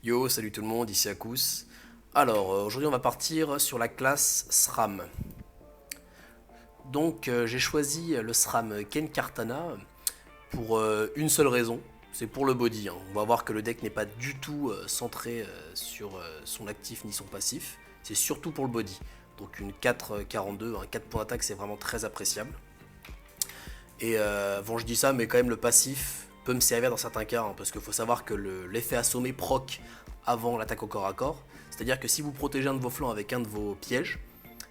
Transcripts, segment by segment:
Yo, salut tout le monde, ici Akous. Alors, aujourd'hui on va partir sur la classe SRAM. Donc j'ai choisi le SRAM Ken Kartana pour une seule raison, c'est pour le body, hein. On va voir que le deck n'est pas du tout centré sur son actif ni son passif, c'est surtout pour le body. Donc une 4,42, un 4 points d'attaque, c'est vraiment très appréciable. Et bon, je dis ça, mais quand même le passif peut me servir dans certains cas, hein, parce qu'il faut savoir que l'effet assommé proc avant l'attaque au corps à corps. C'est-à-dire que si vous protégez un de vos flancs avec un de vos pièges,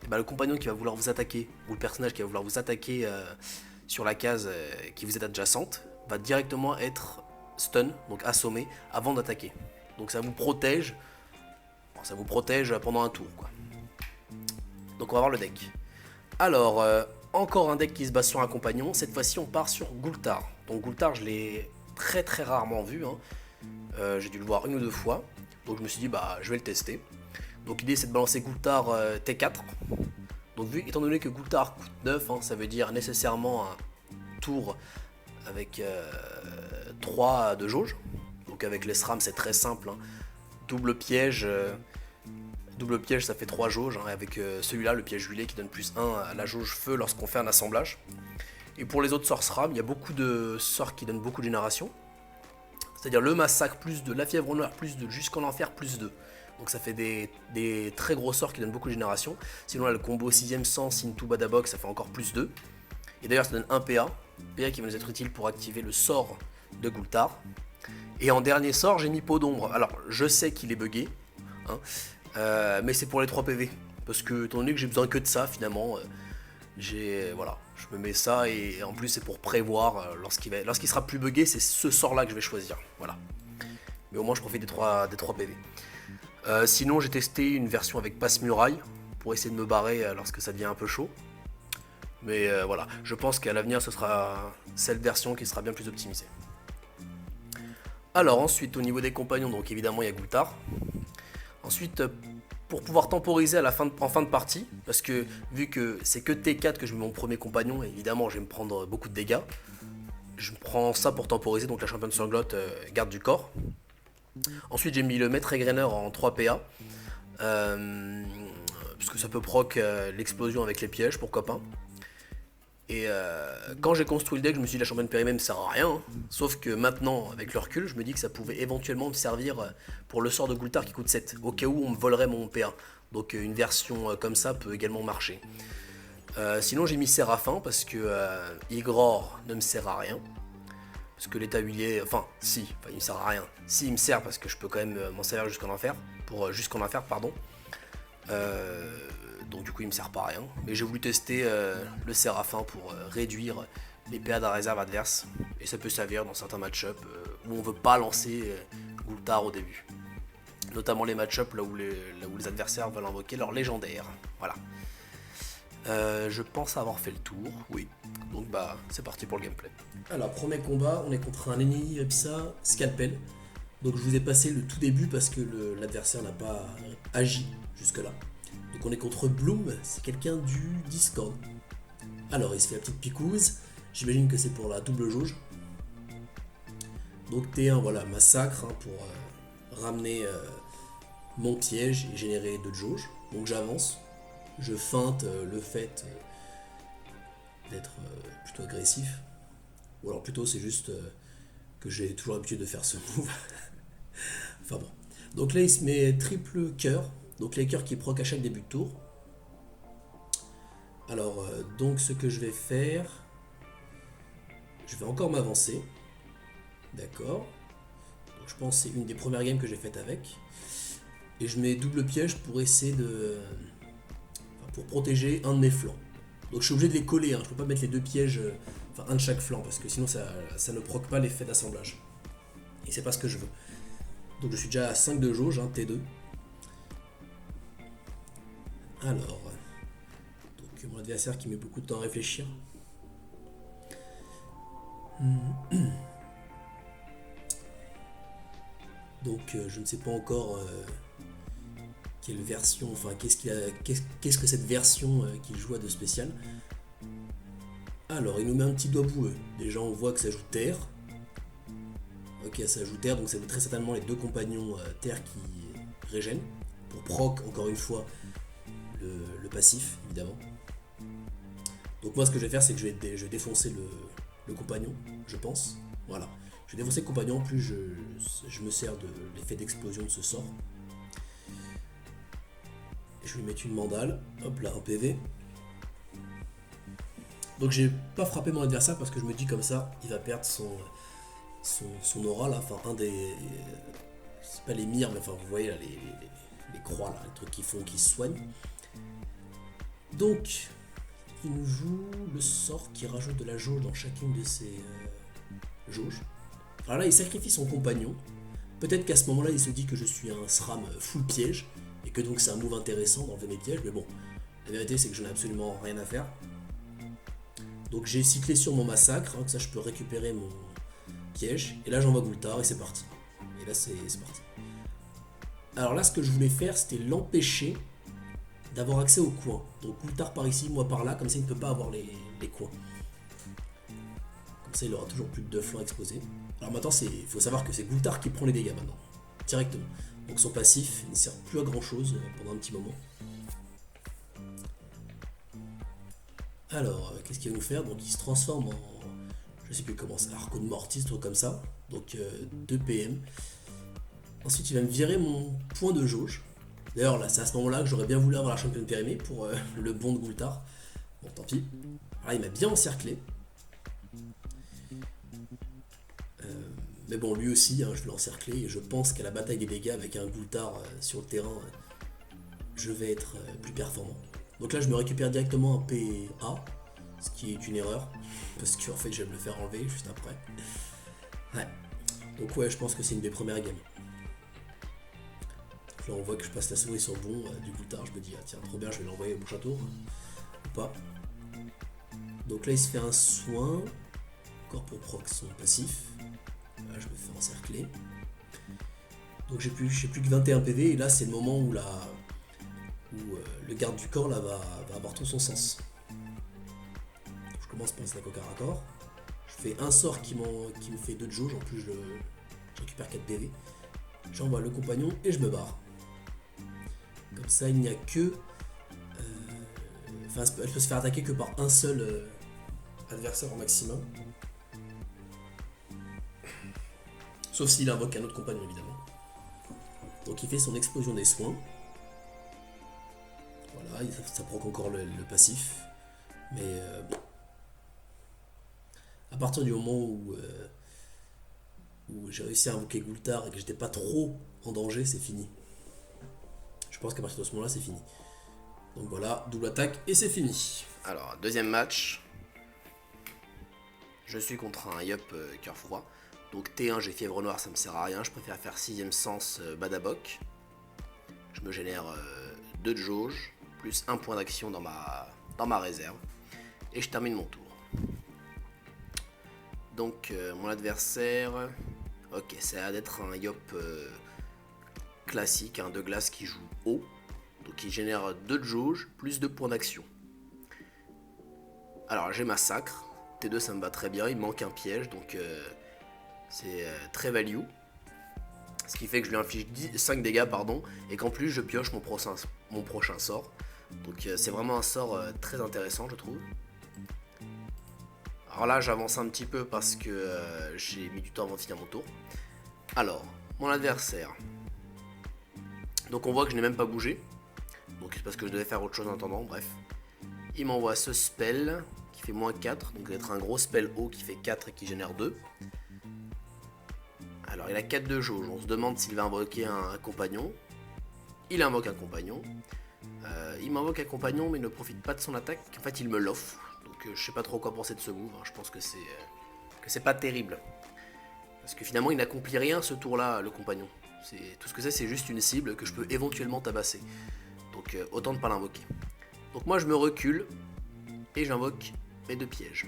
et ben le compagnon qui va vouloir vous attaquer, ou le personnage qui va vouloir vous attaquer sur la case qui vous est adjacente, va directement être stun, donc assommé, avant d'attaquer. Donc ça vous protège pendant un tour, quoi. Donc on va voir le deck. Alors, encore un deck qui se base sur un compagnon. Cette fois-ci, on part sur Gultar. Donc Gultar, je l'ai très très rarement vu, hein. J'ai dû le voir une ou deux fois. Donc je me suis dit, bah, je vais le tester. Donc l'idée, c'est de balancer Gultar T4. Donc étant donné que Gultar coûte 9, hein, ça veut dire nécessairement un tour avec 3 de jauge. Donc avec les SRAM, c'est très simple, hein. Double piège. Double piège, ça fait 3 jauges, hein, avec celui-là, le piège huilé qui donne plus 1 à la jauge feu lorsqu'on fait un assemblage. Et pour les autres sorts SRAM, il y a beaucoup de sorts qui donnent beaucoup de génération. C'est-à-dire le massacre plus 2, la fièvre noire plus 2, jusqu'en enfer plus 2. Donc ça fait des très gros sorts qui donnent beaucoup de génération. Sinon là, le combo 6ème sens into Badabox, ça fait encore plus 2. Et d'ailleurs ça donne un PA. PA qui va nous être utile pour activer le sort de Gultar. Et en dernier sort, j'ai mis Peau d'ombre. Alors je sais qu'il est buggé, hein, mais c'est pour les 3 PV. Parce que étant donné que j'ai besoin que de ça finalement, voilà, je me mets ça et en plus c'est pour prévoir lorsqu'il sera plus buggé, c'est ce sort là que je vais choisir. Voilà. Mais au moins je profite des trois PV. Sinon j'ai testé une version avec passe-muraille pour essayer de me barrer lorsque ça devient un peu chaud. Mais voilà, je pense qu'à l'avenir ce sera cette version qui sera bien plus optimisée. Alors ensuite au niveau des compagnons, donc évidemment il y a Gultar. Ensuite, pour pouvoir temporiser en fin de partie, parce que vu que c'est que T4 que je mets mon premier compagnon, évidemment je vais me prendre beaucoup de dégâts. Je prends ça pour temporiser, donc la championne sanglote garde du corps. Ensuite j'ai mis le maître égrener en 3 PA, parce que ça peut proc l'explosion avec les pièges, pourquoi pas. Et quand j'ai construit le deck, je me suis dit la championne périmée me sert à rien, hein. Sauf que maintenant, avec le recul, je me dis que ça pouvait éventuellement me servir pour le sort de Gultar qui coûte 7, au cas où on me volerait mon PA. Donc une version comme ça peut également marcher. Sinon j'ai mis Séraphin parce que Igror ne me sert à rien. Parce que l'état huilier, il me sert à rien. Si, il me sert parce que je peux quand même m'en servir jusqu'en enfer, pardon. Donc du coup il me sert pas à rien. Mais j'ai voulu tester le Séraphin pour réduire les PA d'un réserve adverse. Et ça peut servir dans certains match-up où on veut pas lancer Gultar au début. Notamment les match-up là où les adversaires veulent invoquer leur légendaire. Voilà. Je pense avoir fait le tour, oui. Donc bah c'est parti pour le gameplay. Alors premier combat, on est contre un ennemi Epsa Scalpel. Donc je vous ai passé le tout début parce que l'adversaire n'a pas agi jusque là. Donc on est contre Bloom, c'est quelqu'un du Discord. Alors il se fait la petite picouse, j'imagine que c'est pour la double jauge. Donc T1, voilà, massacre, hein, pour ramener mon piège et générer 2 de jauge. Donc j'avance, je feinte le fait d'être plutôt agressif. Ou alors plutôt c'est juste que j'ai toujours l'habitude de faire ce move. Enfin bon. Donc là il se met triple cœur. Donc les cœurs qui proc à chaque début de tour. Alors donc ce que je vais faire, je vais encore m'avancer. D'accord. Donc je pense que c'est une des premières games que j'ai faites avec. Et je mets double piège pour essayer pour protéger un de mes flancs. Donc je suis obligé de les coller, hein. Je peux pas mettre les 2 pièges, un de chaque flanc, parce que sinon ça ne proc pas l'effet d'assemblage. Et c'est pas ce que je veux. Donc je suis déjà à 5 de jauge, hein, T2. Alors, donc mon adversaire qui met beaucoup de temps à réfléchir. Donc je ne sais pas encore quelle version, qu'est-ce que cette version qu'il joue a de spécial. Alors il nous met un petit doigt boueux. Déjà on voit que ça joue terre. Ok, ça ajoute terre, donc ça veut très certainement les deux compagnons terre qui régènent. Pour proc, encore une fois, le passif, évidemment. Donc moi ce que je vais faire c'est que je vais défoncer le compagnon, je pense. Voilà. Je vais défoncer le compagnon, plus je me sers de l'effet d'explosion de ce sort. Et je vais lui mettre une mandale. Hop là, un PV. Donc j'ai pas frappé mon adversaire parce que je me dis comme ça, il va perdre son aura là, enfin un des. C'est pas les mires, mais enfin vous voyez là les croix là, les trucs qui se soignent. Donc il nous joue le sort qui rajoute de la jauge dans chacune de ses jauges. Alors là il sacrifie son compagnon. Peut-être qu'à ce moment là il se dit que je suis un SRAM full piège et que donc c'est un move intéressant d'enlever mes pièges, mais bon, la vérité c'est que je n'ai absolument rien à faire. Donc j'ai cyclé sur mon massacre, comme ça je peux récupérer mon piège, et là j'envoie Gultar et c'est parti. Et là c'est parti. Alors là ce que je voulais faire c'était l'empêcher d'avoir accès aux coins. Donc Gultar par ici, moi par là, comme ça il ne peut pas avoir les coins. Comme ça il aura toujours plus de 2 flancs exposés. Alors maintenant il faut savoir que c'est Gultar qui prend les dégâts maintenant, directement. Donc son passif il ne sert plus à grand chose pendant un petit moment. Alors, qu'est-ce qu'il va nous faire? Donc il se transforme en, je sais plus comment c'est, Arco de Mortis, truc comme ça. Donc 2 PM. Ensuite il va me virer mon point de jauge. D'ailleurs là c'est à ce moment là que j'aurais bien voulu avoir la championne périmée pour le bon de Gultar. Bon tant pis. Alors il m'a bien encerclé. Mais bon lui aussi hein, je vais l'encercler et je pense qu'à la bataille des dégâts avec un Gultar sur le terrain je vais être plus performant. Donc là je me récupère directement un PA, ce qui est une erreur, parce qu'en fait je vais me le faire enlever juste après. Ouais. Donc ouais je pense que c'est une des premières games. Là on voit que je passe la souris sur le bon du Gultar, je me dis ah tiens trop bien je vais l'envoyer au prochain tour. Ou pas. Donc là il se fait un soin, encore pour proc son passif. Là je me fais encercler. Donc j'ai plus que 21 PV et là c'est le moment où le garde du corps là va avoir tout son sens. Je commence par un snack au corps à corps. Je fais un sort qui me fait 2 de jauge, en plus je récupère 4 PV. J'envoie le compagnon et je me barre. Comme ça il n'y a que... Enfin elle peut se faire attaquer que par un seul adversaire au maximum. Sauf s'il invoque un autre compagnon évidemment. Donc il fait son explosion des soins. Voilà, ça proc encore le passif. Mais bon. À partir du moment où j'ai réussi à invoquer Gultar et que j'étais pas trop en danger, c'est fini. Je pense qu'à partir de ce moment-là, c'est fini. Donc voilà, double attaque et c'est fini. Alors, deuxième match. Je suis contre un Yup cœur froid. Donc T1, j'ai fièvre noire, ça me sert à rien. Je préfère faire 6ème sens Badabok. Je me génère 2 de jauge, plus 1 point d'action dans ma réserve. Et je termine mon tour. Donc mon adversaire, ok, ça a l'air d'être un Yop classique, de glace qui joue haut. Donc il génère 2 de jauge, plus 2 points d'action. Alors j'ai massacre, T2 ça me va très bien, il manque un piège, donc c'est très value. Ce qui fait que je lui inflige 5 dégâts, et qu'en plus je pioche mon prochain sort. Donc c'est vraiment un sort très intéressant je trouve. Alors là j'avance un petit peu parce que j'ai mis du temps avant de finir mon tour. Alors, mon adversaire. Donc on voit que je n'ai même pas bougé. Donc c'est parce que je devais faire autre chose en attendant, bref. Il m'envoie ce spell qui fait moins 4. Donc ça va être un gros spell haut qui fait 4 et qui génère 2. Alors il a 4 de jauge, on se demande s'il va invoquer un compagnon. Il invoque un compagnon. Il m'invoque un compagnon mais il ne profite pas de son attaque. En fait il me l'offre. Donc je sais pas trop quoi penser de ce move. Je pense que c'est pas terrible. Parce que finalement il n'accomplit rien ce tour là le compagnon. Tout ce que c'est juste une cible que je peux éventuellement tabasser. Donc autant ne pas l'invoquer. Donc moi je me recule et j'invoque mes 2 pièges.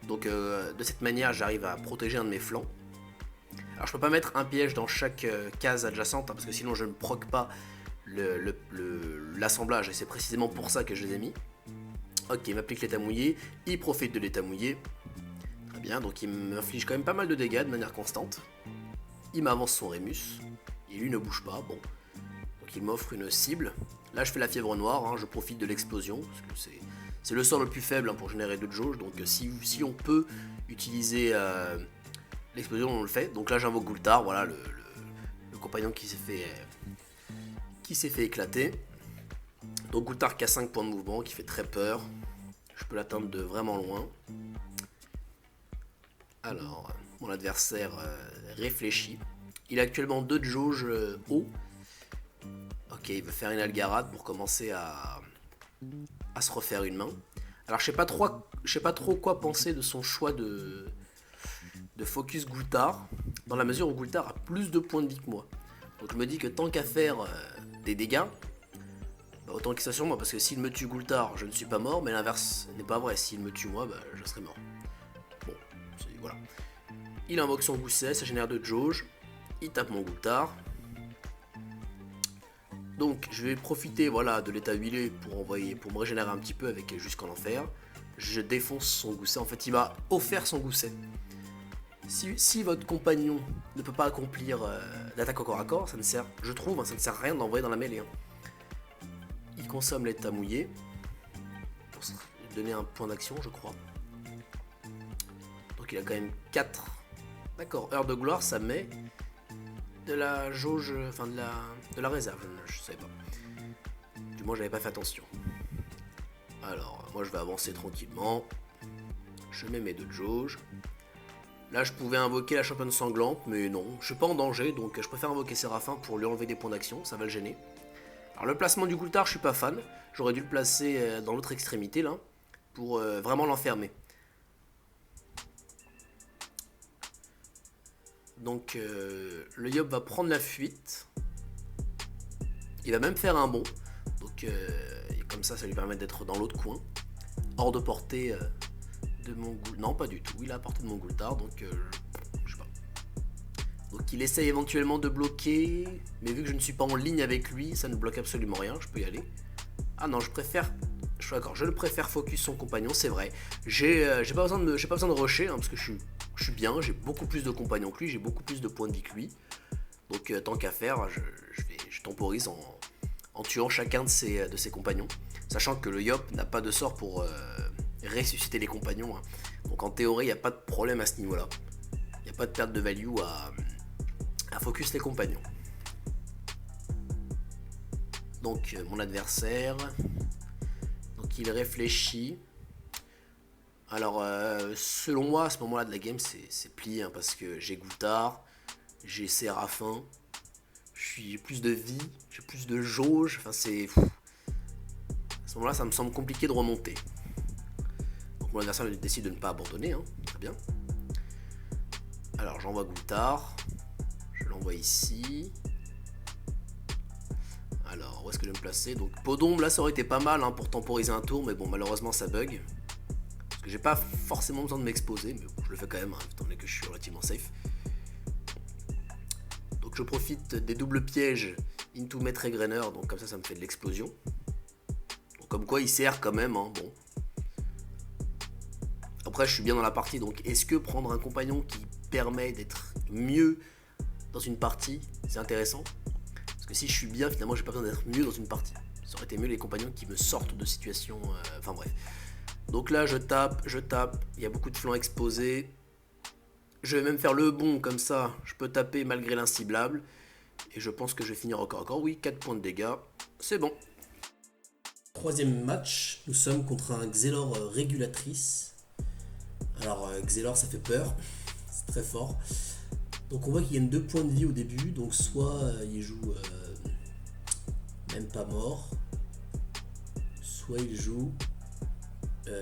Donc de cette manière j'arrive à protéger un de mes flancs. Alors je peux pas mettre un piège dans chaque case adjacente parce que sinon je ne proc pas l'assemblage et c'est précisément pour ça que je les ai mis. Ok, il m'applique l'état mouillé, il profite de l'état mouillé. Très bien, donc il m'inflige quand même pas mal de dégâts de manière constante. Il m'avance son Rémus. Et lui ne bouge pas, bon. Donc il m'offre une cible. Là je fais la fièvre noire, hein, je profite de l'explosion. Parce que c'est le sort le plus faible hein, pour générer 2 de jauge. Donc si on peut utiliser l'explosion, on le fait. Donc là j'invoque Gultar, voilà le compagnon qui s'est fait éclater. Donc Gultar qui a 5 points de mouvement, qui fait très peur. Je peux l'atteindre de vraiment loin. Alors, mon adversaire réfléchit. Il a actuellement 2 de jauge haut. Ok, il veut faire une Algarade pour commencer à se refaire une main. Alors, je sais pas trop quoi penser de son choix de focus Gultar, dans la mesure où Gultar a plus de points de vie que moi. Donc, je me dis que tant qu'à faire des dégâts, bah, autant qu'il soit sur moi, parce que s'il me tue Gultar, je ne suis pas mort, mais l'inverse n'est pas vrai. S'il me tue moi, bah, je serai mort. Bon, voilà. Il invoque son gousset, ça génère 2 de jauge. Il tape mon Gultar. Donc je vais profiter voilà, de l'état huilé pour me régénérer un petit peu avec jusqu'en enfer. Je défonce son gousset. En fait, il m'a offert son gousset. Si votre compagnon ne peut pas accomplir l'attaque au corps à corps, ça ne sert, je trouve, ça ne sert à rien d'envoyer dans la mêlée. Il consomme l'état mouillé pour se donner un point d'action, je crois. Donc il a quand même 4. D'accord, heure de gloire, ça met de la jauge, enfin de la réserve, je savais pas. Du moins, j'avais pas fait attention. Alors, moi je vais avancer tranquillement. Je mets mes 2 de jauge. Là, je pouvais invoquer la championne sanglante, mais non, je suis pas en danger, donc je préfère invoquer Séraphin pour lui enlever des points d'action, ça va le gêner. Alors, le placement du Gultar, je suis pas fan. J'aurais dû le placer dans l'autre extrémité, là, pour vraiment l'enfermer. Donc le Yop va prendre la fuite. Il va même faire un bond. Donc comme ça lui permet d'être dans l'autre coin. Hors de portée de mon Gultar. Non, pas du tout. Il est à portée de mon Gultar. Donc je sais pas. Donc il essaye éventuellement de bloquer. Mais vu que je ne suis pas en ligne avec lui, ça ne bloque absolument rien. Je peux y aller. Ah non, je suis d'accord. Je le préfère focus son compagnon, c'est vrai. J'ai pas besoin de rusher, hein, parce que je suis bien, j'ai beaucoup plus de compagnons que lui, j'ai beaucoup plus de points de vie que lui. Donc tant qu'à faire, je temporise en tuant chacun de ses compagnons. Sachant que le Yop n'a pas de sort pour ressusciter les compagnons. Hein. Donc en théorie, il n'y a pas de problème à ce niveau-là. Il n'y a pas de perte de value à focus les compagnons. Donc mon adversaire, donc il réfléchit. Alors selon moi à ce moment-là de la game c'est plié hein, parce que j'ai Gultar, j'ai Séraphin, j'ai plus de vie, j'ai plus de jauge, enfin c'est... À ce moment-là ça me semble compliqué de remonter. Donc mon adversaire décide de ne pas abandonner, hein, très bien. Alors j'envoie Gultar, je l'envoie ici. Alors, où est-ce que je vais me placer? Donc, Podombe, là, ça aurait été pas mal hein, pour temporiser un tour, mais bon, malheureusement, ça bug. Parce que j'ai pas forcément besoin de m'exposer, mais bon, je le fais quand même, hein, étant donné que je suis relativement safe. Donc, je profite des doubles pièges into Maître Egrainer, donc comme ça me fait de l'explosion. Donc, comme quoi, il sert quand même, hein, bon. Après, je suis bien dans la partie, donc est-ce que prendre un compagnon qui permet d'être mieux dans une partie, c'est intéressant? Parce que si je suis bien, finalement, j'ai pas besoin d'être mieux dans une partie. Ça aurait été mieux les compagnons qui me sortent de situations... Enfin bref. Donc là, je tape. Il y a beaucoup de flancs exposés. Je vais même faire le bond, comme ça. Je peux taper malgré l'inciblable. Et je pense que je vais finir encore. Oui, 4 points de dégâts. C'est bon. Troisième match, nous sommes contre un Xelor régulatrice. Alors, Xelor, ça fait peur. C'est très fort. Donc on voit qu'il gagne 2 points de vie au début, donc soit il joue même pas mort, soit il joue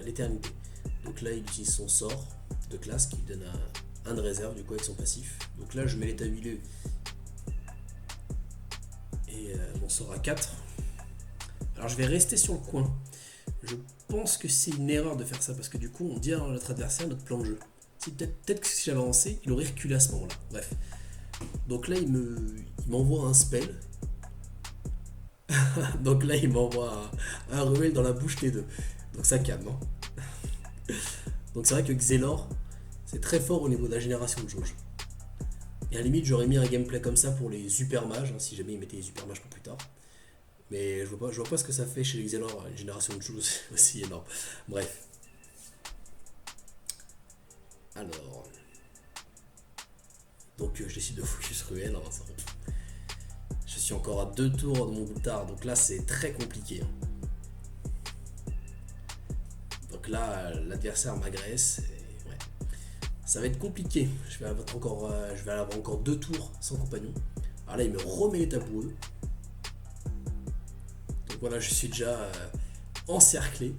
l'éternité. Donc là il utilise son sort de classe qui lui donne un de réserve du coup avec son passif. Donc là je mets l'état huileux et mon sort à 4. Alors je vais rester sur le coin. Je pense que c'est une erreur de faire ça parce que du coup on dit à notre adversaire notre plan de jeu. Peut-être que si j'avais avancé, il aurait reculé à ce moment-là. Bref. Donc là, il m'envoie un spell. Donc là, il m'envoie un ruelle dans la bouche T2. Donc ça calme, hein. Donc c'est vrai que Xelor, C'est très fort au niveau de la génération de jauge. Et à la limite, j'aurais mis un gameplay comme ça pour les super mages, hein, si jamais ils mettaient les super mages pour plus tard. Mais je vois pas ce que ça fait chez les Xelor, une génération de jauge aussi énorme. Bref. Alors. Donc je décide de focus Ruel. Hein, je suis encore à 2 tours de mon Goultard, donc là c'est très compliqué. Hein. Donc là, l'adversaire m'agresse. Ouais. Ça va être compliqué. Je vais avoir encore 2 tours sans compagnon. Alors là, il me remet les taboueux. Donc voilà, je suis déjà encerclé.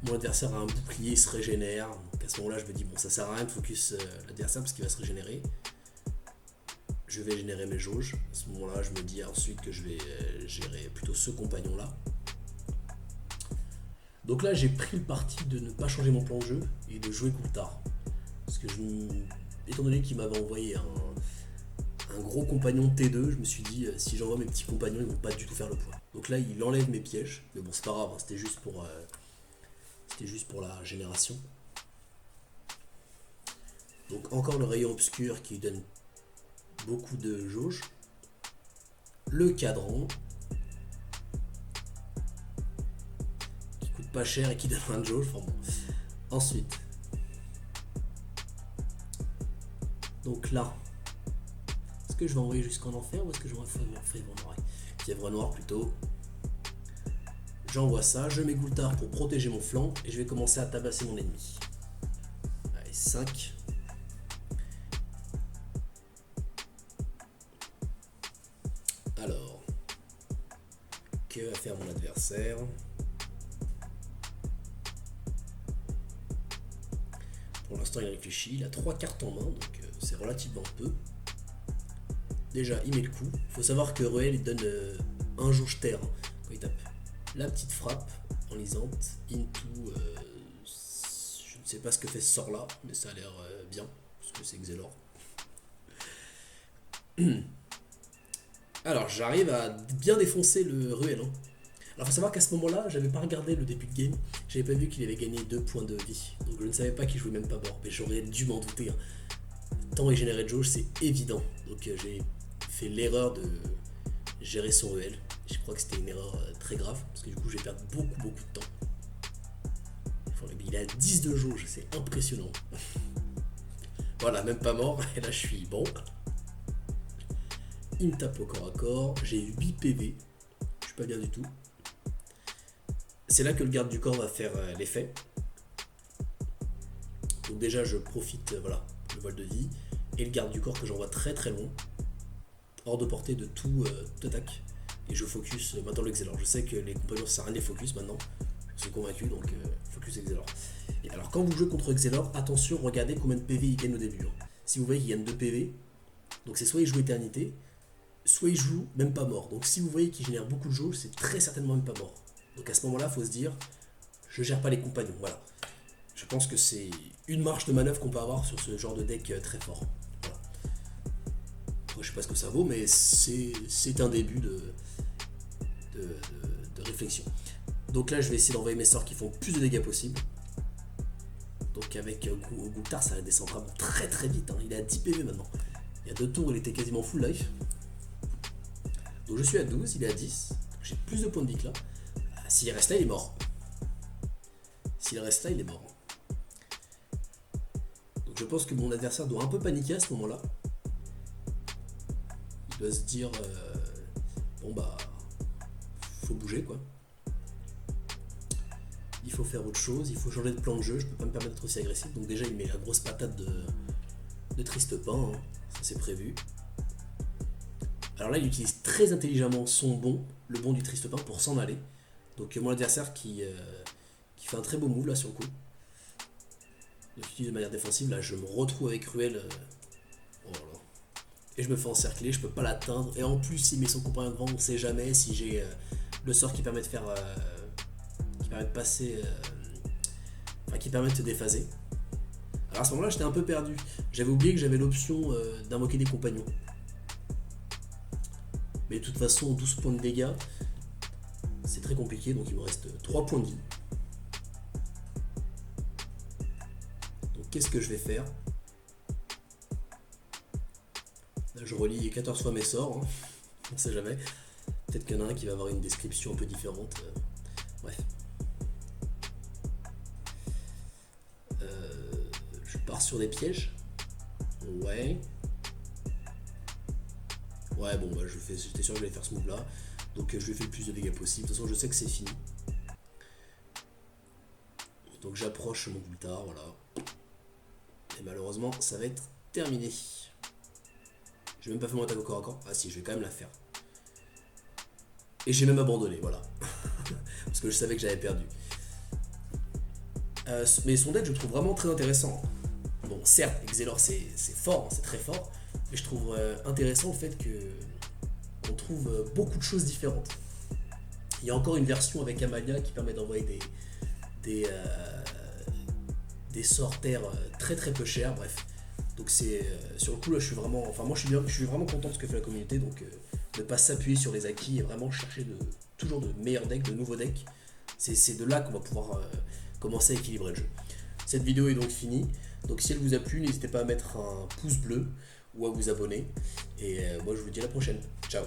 Mon adversaire a un bouclier, il se régénère. Donc à ce moment-là, je me dis, bon, ça sert à rien de focus l'adversaire parce qu'il va se régénérer. Je vais générer mes jauges. À ce moment-là, je me dis ensuite que je vais gérer plutôt ce compagnon-là. Donc là, j'ai pris le parti de ne pas changer mon plan de jeu et de jouer Goultard. Parce que étant donné qu'il m'avait envoyé un gros compagnon T2, je me suis dit, si j'envoie mes petits compagnons, ils vont pas du tout faire le poids. Donc là, il enlève mes pièges. Mais bon, c'est pas grave, hein, c'était juste pour la génération. Donc encore le rayon obscur qui donne beaucoup de jauge. Le cadran. Qui coûte pas cher et qui donne un de jauge. Enfin bon. Ensuite. Donc là. Est-ce que je vais envoyer jusqu'en enfer ou est-ce que je vais envoyer fièvre noire plutôt. J'envoie ça, je mets Goultard pour protéger mon flanc et je vais commencer à tabasser mon ennemi. Allez, 5. Alors, que va faire mon adversaire? Pour l'instant, il réfléchit, il a 3 cartes en main, donc c'est relativement peu. Déjà, il met le coup. Il faut savoir que Ruel, il donne un jauge terre quand il tape. La petite frappe enlisante into. Je ne sais pas ce que fait ce sort là, mais ça a l'air bien, parce que c'est Xelor. Alors j'arrive à bien défoncer le Ruel. Hein. Alors faut savoir qu'à ce moment-là, j'avais pas regardé le début de game, j'avais pas vu qu'il avait gagné 2 points de vie. Donc je ne savais pas qu'il jouait même pas mort, mais j'aurais dû m'en douter. Hein. Temps régénéré de jauge, c'est évident. Donc j'ai fait l'erreur de gérer son Ruel. Je crois que c'était une erreur très grave, parce que du coup je vais perdre beaucoup de temps. Il a 10 de jauge, c'est impressionnant. Voilà, même pas mort, et là je suis bon. Il me tape au corps à corps, j'ai 8 PV, je suis pas bien du tout. C'est là que le garde du corps va faire l'effet. Donc déjà je profite, voilà, le vol de vie, et le garde du corps que j'envoie très loin, hors de portée de toute attaque. Et je focus maintenant le Xelor. Je sais que les compagnons ça sert à rien de les focus maintenant. Je suis convaincu, donc focus Xelor. Et alors quand vous jouez contre Xelor, attention, regardez combien de PV il gagne au début. Hein. Si vous voyez qu'il gagne 2 PV, donc c'est soit il joue éternité, soit il joue même pas mort. Donc si vous voyez qu'il génère beaucoup de jauge, c'est très certainement même pas mort. Donc à ce moment-là, il faut se dire, je gère pas les compagnons. Voilà. Je pense que c'est une marge de manœuvre qu'on peut avoir sur ce genre de deck très fort. Voilà. Après, je sais pas ce que ça vaut, mais c'est un début de réflexion. Donc là, je vais essayer d'envoyer mes sorts qui font plus de dégâts possible. Donc avec Goultard, ça descend vraiment très vite. Hein. Il est à 10 PV maintenant. Il y a 2 tours, il était quasiment full life. Donc je suis à 12, il est à 10. J'ai plus de points de vie que là. S'il reste là, il est mort. S'il reste là, il est mort. Donc je pense que mon adversaire doit un peu paniquer à ce moment-là. Il doit se dire bon bah faut bouger quoi. Il faut faire autre chose, il faut changer de plan de jeu, je peux pas me permettre d'être aussi agressif. Donc déjà il met la grosse patate de triste pain, hein. Ça c'est prévu. Alors là il utilise très intelligemment son bon, le bon du triste pain pour s'en aller. Donc mon adversaire qui fait un très beau move là sur le coup. Donc il utilise de manière défensive, là je me retrouve avec Ruel. Voilà. Et je me fais encercler, je peux pas l'atteindre. Et en plus il met son compagnon devant, on sait jamais si j'ai le sort qui permet de faire... qui permet de passer... enfin qui permet de se déphaser. Alors à ce moment-là j'étais un peu perdu. J'avais oublié que j'avais l'option d'invoquer des compagnons. Mais de toute façon 12 points de dégâts, c'est très compliqué, donc il me reste 3 points de vie. Donc qu'est-ce que je vais faire? Là, je relis 14 fois mes sorts, hein. On sait jamais. Peut-être qu'il y en a un qui va avoir une description un peu différente. Bref. Je pars sur des pièges. Ouais. Ouais, bon, bah, j'étais sûr que j'allais faire ce move là. Donc je lui fais le plus de dégâts possible. De toute façon, je sais que c'est fini. Donc j'approche mon Gultar, voilà. Et malheureusement, ça va être terminé. J'ai même pas fait mon attaque au corps à corps. Ah si, je vais quand même la faire. Et j'ai même abandonné, voilà. Parce que je savais que j'avais perdu. Mais son deck, je le trouve vraiment très intéressant. Bon, certes, Exelor, c'est fort, hein, c'est très fort. Mais je trouve intéressant le fait qu'on trouve beaucoup de choses différentes. Il y a encore une version avec Amalia qui permet d'envoyer des sorts terre très très peu chers, bref. Donc c'est sur le coup là je suis vraiment, enfin moi je suis vraiment content de ce que fait la communauté, donc ne pas s'appuyer sur les acquis et vraiment chercher toujours de meilleurs decks, de nouveaux decks. C'est de là qu'on va pouvoir commencer à équilibrer le jeu. Cette vidéo est donc finie, donc si elle vous a plu, n'hésitez pas à mettre un pouce bleu ou à vous abonner, et moi je vous dis à la prochaine. Ciao.